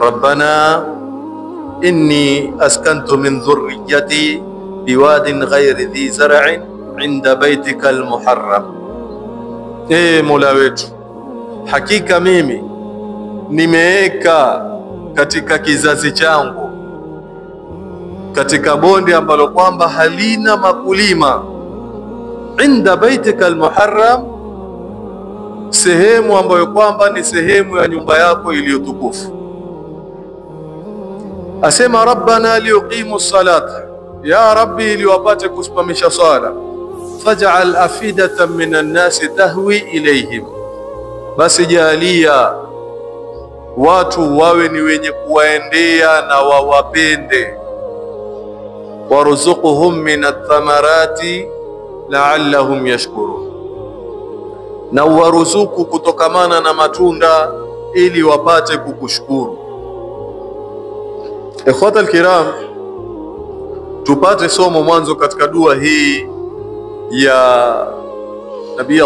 rabbana inni askantu min dhurriyyati biwadin ghairi dhi zar'in inda baitika almuharram. Mola wetu, hakika mimi nimeeka katika kizazi changu katika bonde ambalo kwamba halina makulima, inda baitika almuharram, sehemu ambayo kwamba ni sehemu ya nyumba yako iliyotukufu. Asema rabbana liuqimu salata, ya rabbi ili wapate kusimamisha sala. Faj'al afidatan minan nasi tahwi ilayhim, basi jalia watu wawe ni wenye kuwaendea na wawapende. Warzuquhum minat thamarati la'allahum yashkurun, na waruzuku kutokamana na matunda ili wapate kukushukuru. Ikhwata alkiram, tupate somo mwanzo katika dua hii ya Nabii